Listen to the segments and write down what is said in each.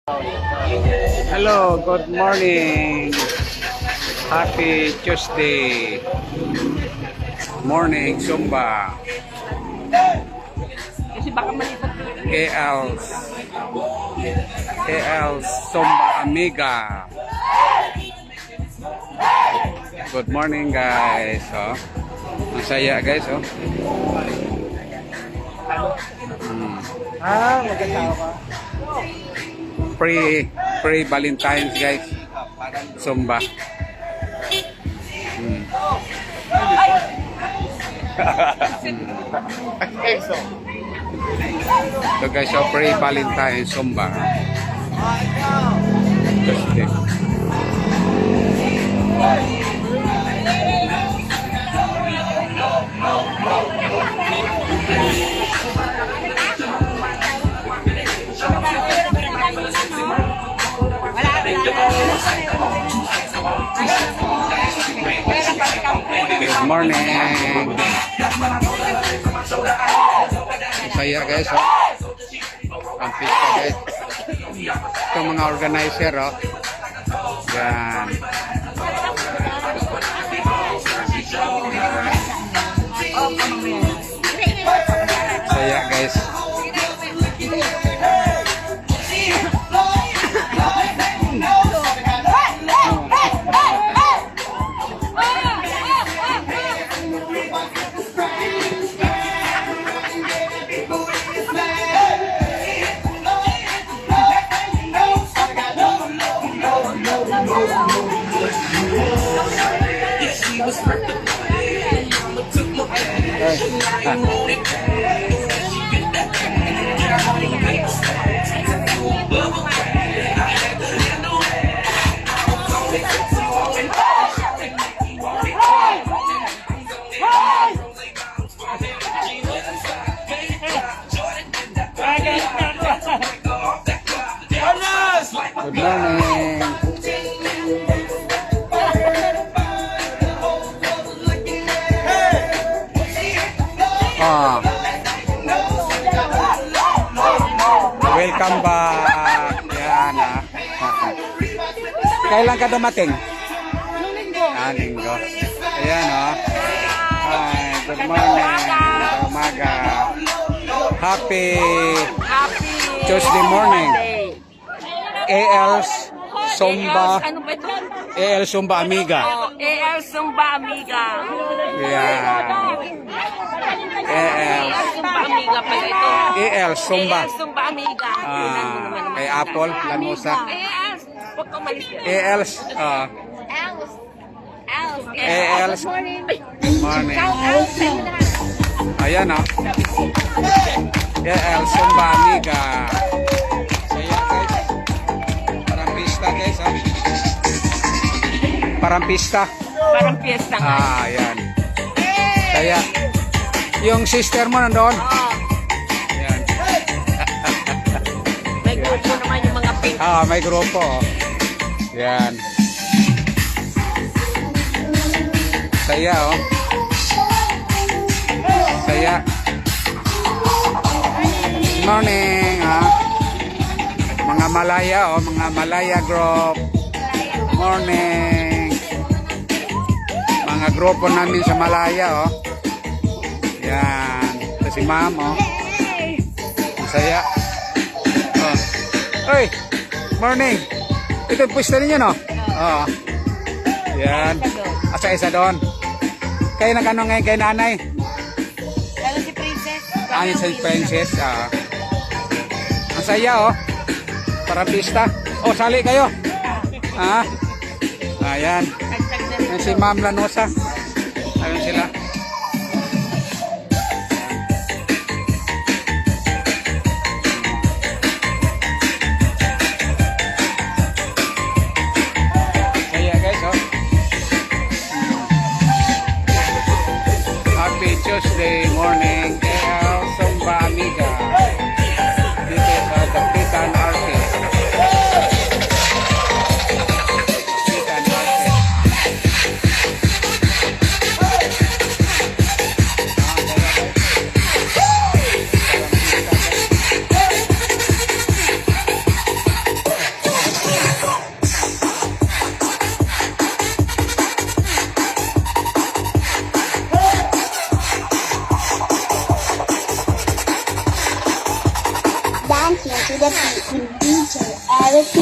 Hello, good morning. Happy Tuesday. Morning Zumba. Kasi baka malipat. KL Zumba Amiga. Good morning guys. Oh. Masaya guys, oh. Maganda ka. Pre Valentine's guys. Zumba. So guys, so pre Valentine's Zumba. Tuesday. Good morning. Saya guys, oh. Kampista guys. Ito mga organizer, oh. Yan. Saya guys. Good morning. Welcome back. Yan, ah. Kailan ka dumating? Linggo. Ayan, oh. Hi, good morning. Umaga. Happy Tuesday morning. AL Zumba. Ano ba ito? AL Zumba Amiga. AL Zumba Amiga. Yeah. AL Zumba Amiga pala ito. AL Zumba. AL Zumba Amiga. Kay Apple, Lanusa. AL. Huwag kang malis. AL AL morning. Ayan, oh. AL Zumba Amiga. Saya guys. Parang pista guys, oh. Parang pista. Parang piyesta nga. Ayan. Kaya, yung sister mo nandoon. Oo. Ayan. May grupo naman yung mga pink. May grupo. Oh. Yan. Saya, oh. Saya. Good morning, ah. Mga Malaya, oh. Mga Malaya group. Morning. Mga grupo namin sa Malaya, oh. Yan. Ito si ma'am, oh. Saya. Oh. Oy, morning. Ito yung pwesto ninyo, no? Oo. Yan. Asa isa doon. Kayo nagano ngayon kay nanay? Lalo si Princess. Ano si Princess? Ang saya, oh. Para pista. Oh, sali kayo. Ayan. Yan si Ma'am Lanosa. Ayun sila. Kaya guys, oh. Happy Tuesday morning. KL Zumba Amiga. Dito sa Kapitan Arcade. Kapitan Arcade. DJ Eric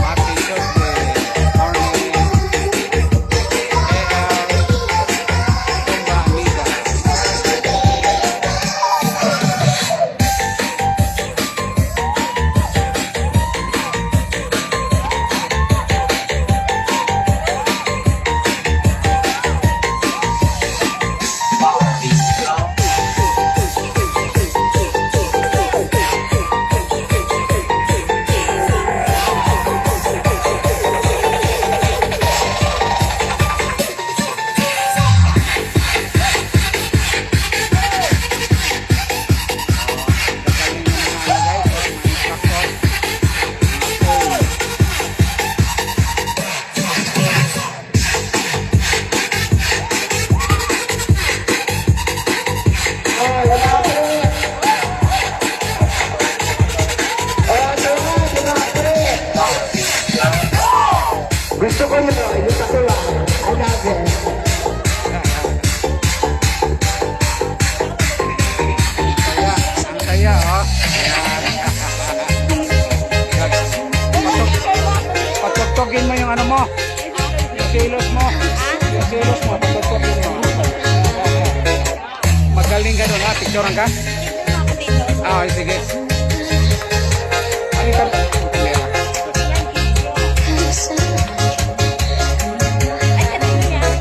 Happy Thursday morning. Tumba amiga. Gusto ko yun, yung takula. I love it. Saya, ang saya, oh. Ayan. Patugtugin mo yung ano mo. Yung silos mo. Yung silos mo, patugtugin mo. Magaling ka doon, ha? Picturean ka? Ah, sige. Halika. Kamera.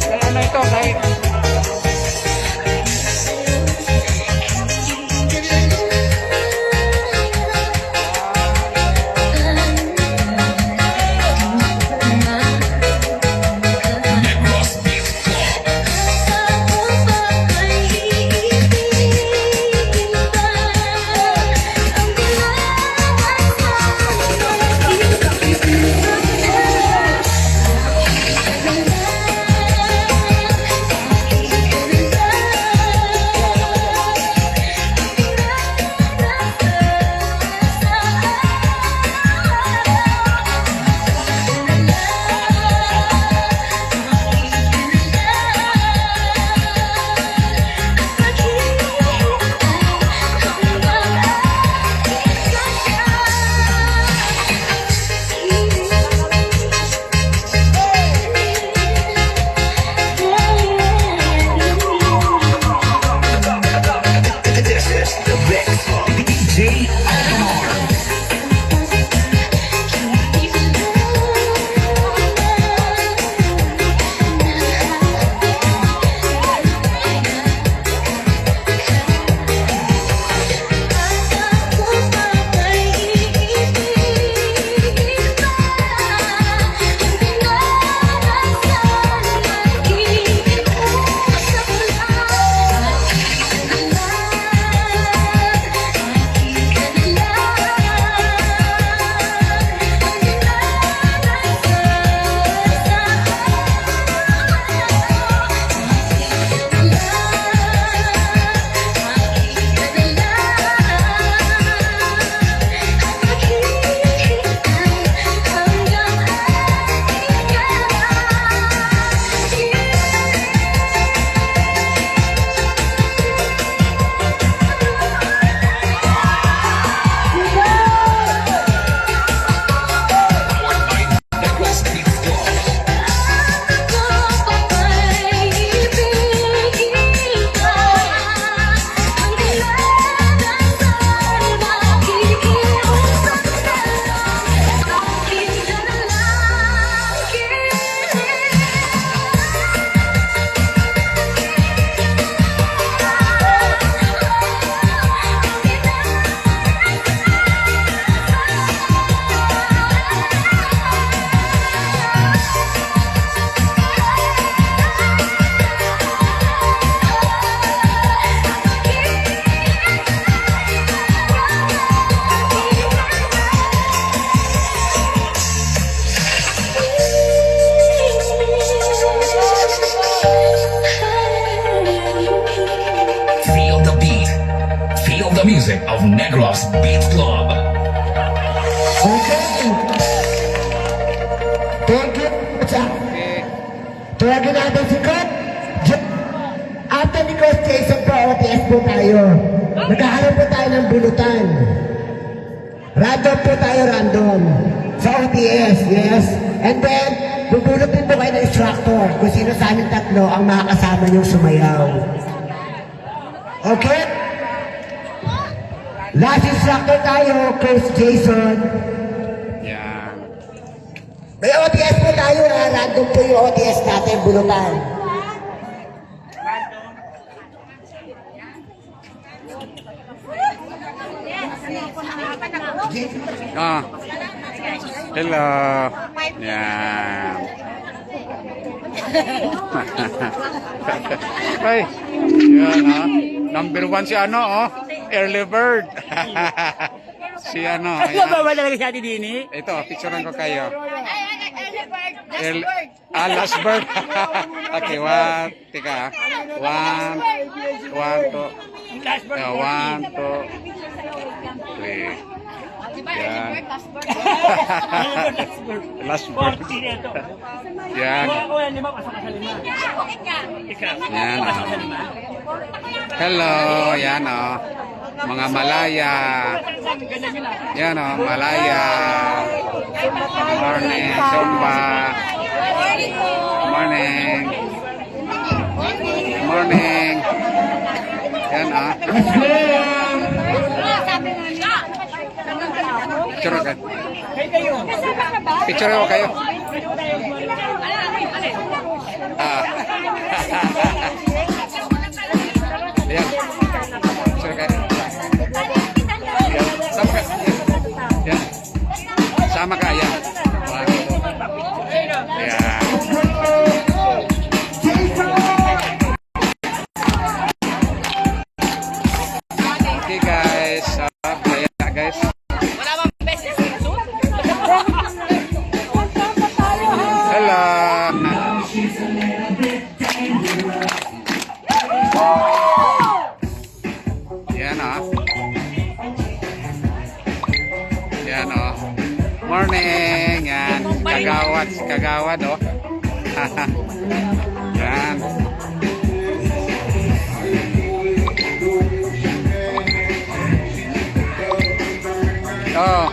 Kaya ano ito, kay... Eric Negros Beat Club. Okay. Thank you. Okay. Tuwagin natin si Coach. After ni Coach Jason po, OTS po tayo. Nagkakaroon po tayo ng bulutan. Random po tayo, random. Sa OTS, yes. And then, bubulot din po kayo ng instructor kung sino sa aming tatlo ang makakasama niyong sumayaw. Okay? Last instructor tayo, Coach Jason. Yan. May OTS po tayo, ha? Random po yung OTS natin, bulutan. Ah. Hello. Yan. Ay. Yan ah. Number 1 si ano oh. Early bird. Si ano. Ano ba Ayan. ba talaga siya Dini? Ito, picturean ko kayo. Last bird. Okay, one. Tika. One, two. One, two, three. Yan. Last bird. Yan. Yan oh. Hello, yan oh. Mga Malaya. Yan oh, Malaya. Morning, Zumba. Morning. Morning. Yan ah. Picture ka. Picture ko kayo. Ah. Yan. Picture kayo. Yan. Sama ka. Yan. Sama ka. Yan. Yan. Okay guys. Kaya guys. Wala bang beses sa suit? Hello. Yan ah. Yan oh. Morning. Yan. Kagawad oh. Yan. Oh.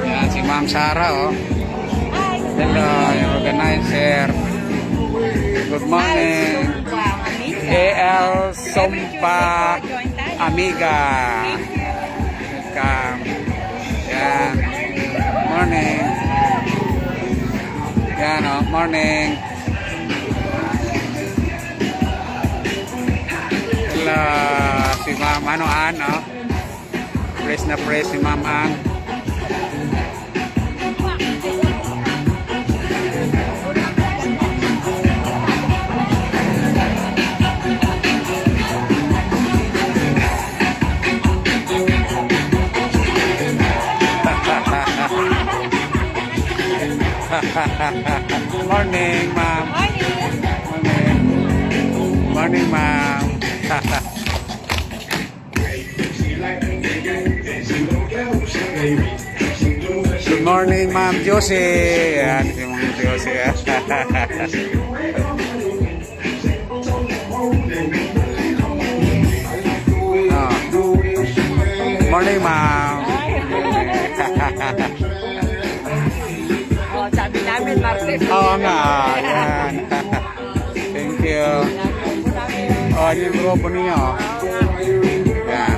Yan si Ma'am Sarah oh. Hello, yung organizer. Good morning. AL Sompa Amiga. Welcome. Yan. Morning. Yan oh, morning. Hello, si Ma'am ano Ann oh. Press na press si Ma'am Ann. Morning, ma'am. Morning. Morning, ma'am. Good morning, ma'am Josie. Yan, si ma'am Josie. Oh. Morning, ma'am. Oh, sabi namin, Martes. Oo nga, yan. Thank you. Oh, yung grupo niyo. Yan.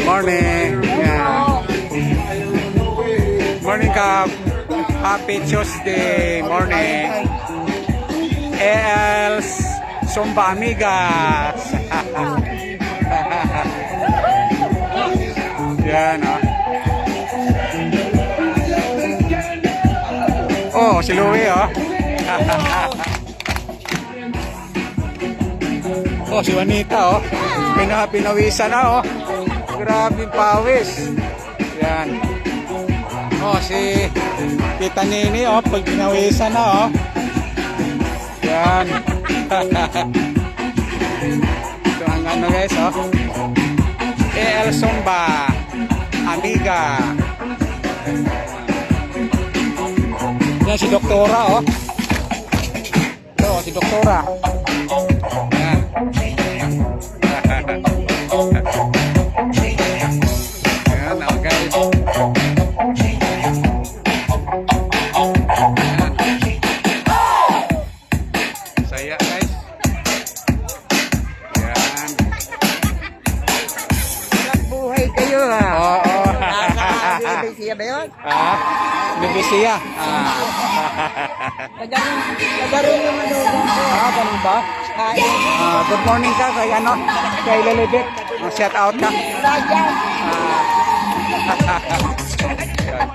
Morning. Yan. Morning, Kap. Happy Tuesday morning. Els Somba Amigas. Yan, oh. Oh, si Louie, oh. Oh, si Juanita, oh. Pinawisan na, oh. Grabe pawis. Yan. Oh, si Tita Nini, oh, pag pinawisan na, oh. Yan. Ito ang ano guys, oh. El Zumba, Amiga. Yan si Doktora, oh. Ito, si Doktora. Yan. Yan, oh guys. Saya guys. Yan. Buhay kayo ha. Oo. Siya ba yun? Ah, Bibisiya. Nagaroon yung manugang ko. Ganun ba? Good morning ka kay ano? Kay Lelibet. Shout out ka.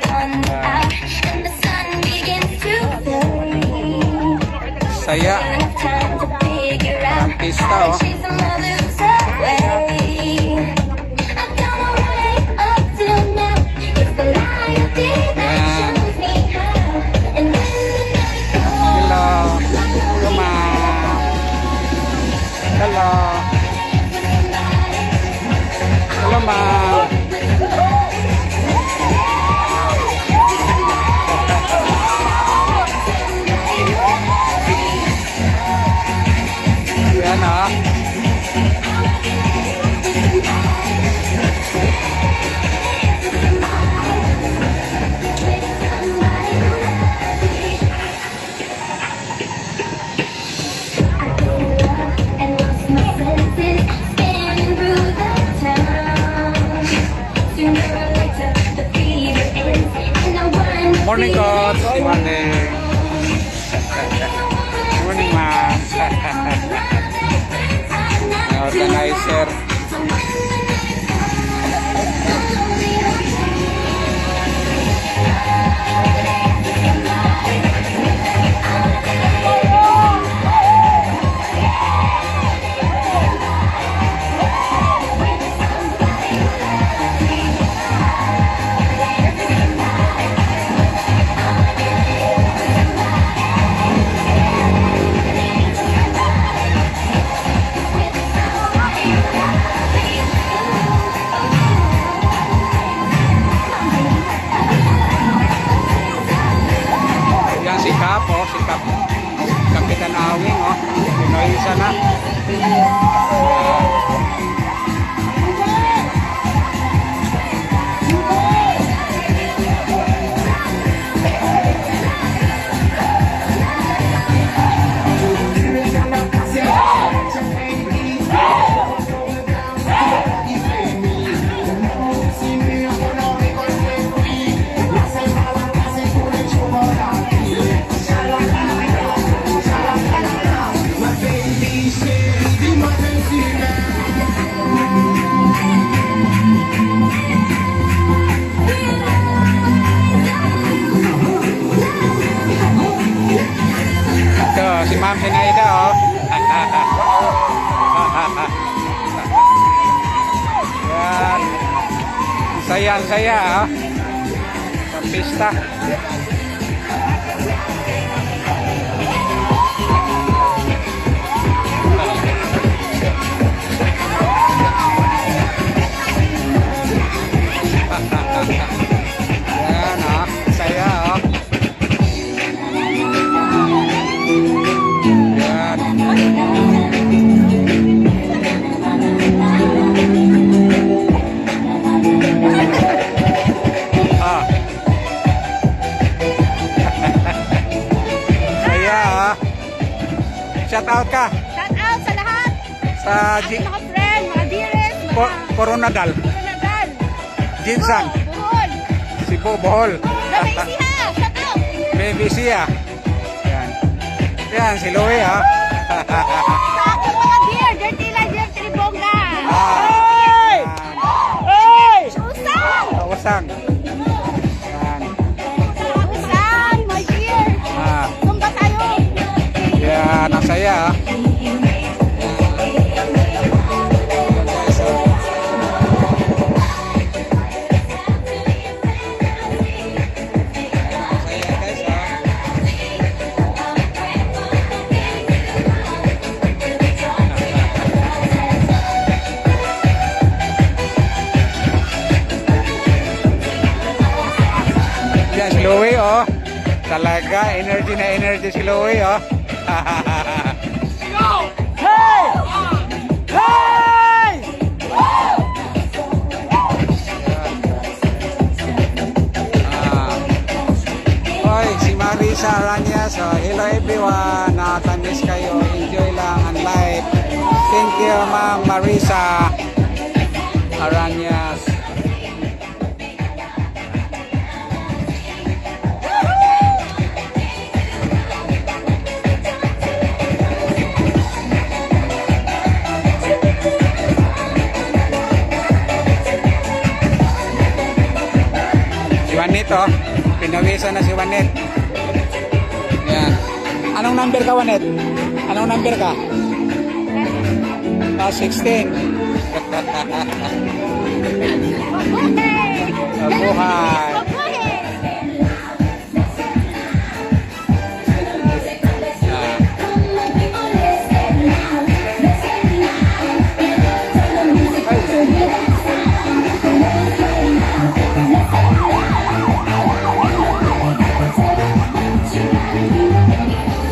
And the sun begins to fade. Saya. Time to figure out Artista, how oh. to chase another way. I've come all way up till now. It's the light of day that shows me how. And when the night goes, Hello. Hello, ma. Hello. Hello, ma. Yan, ah. and lost my senses, spinning through the town. Sooner or later, the fever ends, and I want Morning, Coach. Morning. Morning, ma. Organizer. Yan si Kap, oh, si Kap. Kapitan Awing, oh. Pinoyisa na. Ito, si Ma'am Sinaida, oh. Yan. Ang saya, oh. Sa pista. Yan, oh. Saya, oh. Yan. Ah. Saya, ah. Shout out ka Shout out sa lahat. sa Mga friend, mga dearest, mga Coronadal, Canadal. Jinsan, Buhol. Cebu, Bohol. Ramaysi ha. Shout out. BBC, ah. Yan. Yan, si Louie, ah. Sa aking mga dear, Dirty Light, Dear Tribongga. Hey! Susan! Kawasang. Yan. Susan, my dear. Ah. Sumba tayo. Yan, ang saya, ah. Talaga, energy na energy si Louie, oh. Hoy, si Marisa Aranyas. Oh, hello everyone. Nakatamis kayo. Enjoy lang ang live. Thank you, Ma'am Marisa Aranyas. Si Juanito, pinawisan na si Juanet. Yan. Anong number ka, Juanet? Anong number ka? 16. Mabuhay.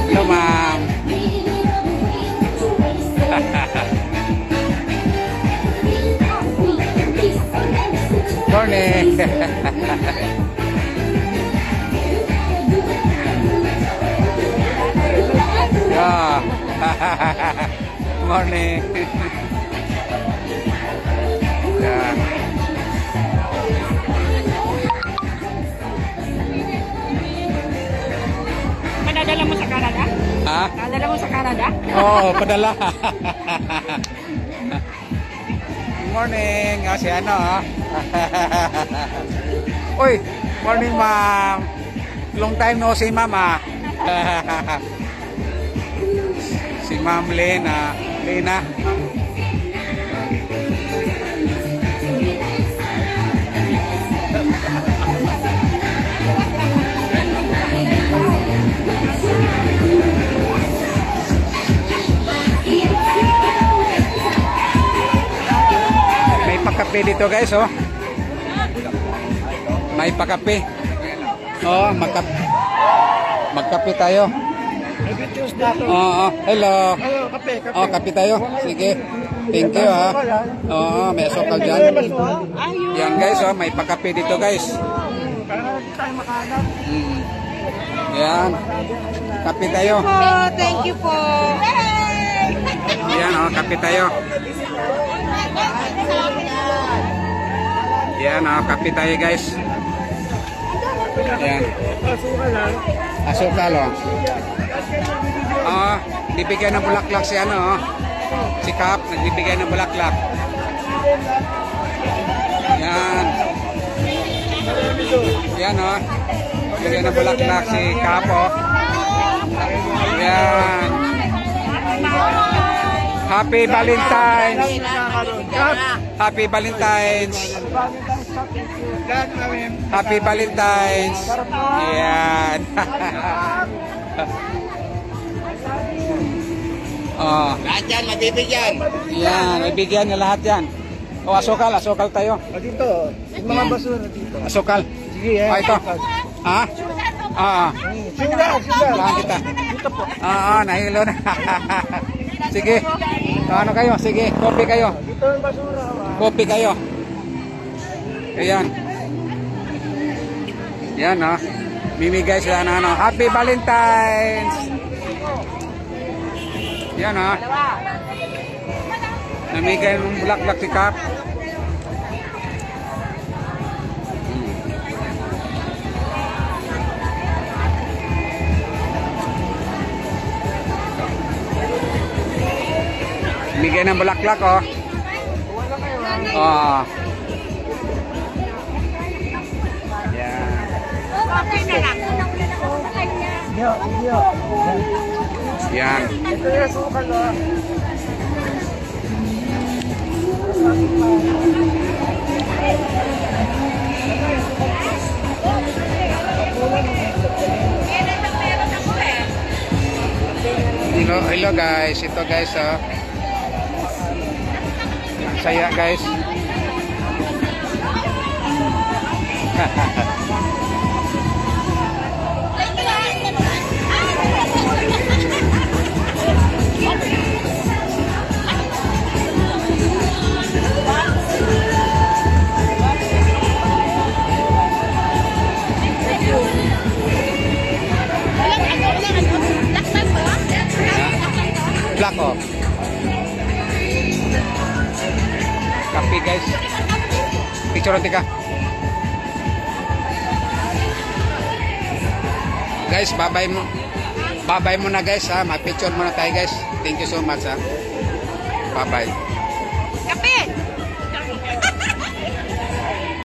Hello, ma'am. Morning. Yeah. Morning. Yeah. Madadala mo sa Canada? Ha? Nadala mo sa Canada? Oo, padala. Morning. Si ano, ah. Uy, morning, ma'am. Long time no see, ma'am, ah. Si Ma'am Lena. Lena. May pakape dito, guys, oh. May pakape. Oh, magkape tayo. Oo, hello. Oh, kape tayo. Sige. Thank you, ha. Oo, may asukal dyan. Yan, guys, oh. May pakape dito, guys. Yan. Kape tayo. Thank you po. Yan, oh. Kape tayo. Yan, oh. Kape tayo, guys. Yan. Asukal, oh. Bibigyan ng bulaklak si ano, oh. Si Kap, nagbibigay ng bulaklak. Yan. Yan, oh. Bibigyan ng bulaklak si Kap, oh. Yan. Happy Valentine's. Happy Valentine's. Happy Valentine's. Yan. Oh. Lahat yan, mabibigyan. Yan, ibigyan niya lahat yan. O, asukal tayo. Dito, yung mga basura dito. Asukal. Sige, eh. Ah, ito. Ha? Sila. Lahan kita. Dito po. Nahilo na. Sige. Ano kayo? Sige, kopi kayo. Dito yung basura. Kopi kayo. Ayan. Yan, oh. Mimigay sila na ano. Happy Valentine's! Yan, oh. Namigay ng bulaklak si Kap. Bigay ng bulaklak, oh. Oh. Yan. Okay na lang. Sa kanya. Yan. Ito yung sukal, oh. Hello guys. Ito guys, oh. Ang saya guys. black, oh. Kape, guys. Picture natin ka. Guys, babay mo. Babay mo na, guys, ha. Ma-picture muna tayo, guys. Thank you so much, ha. Bye-bye.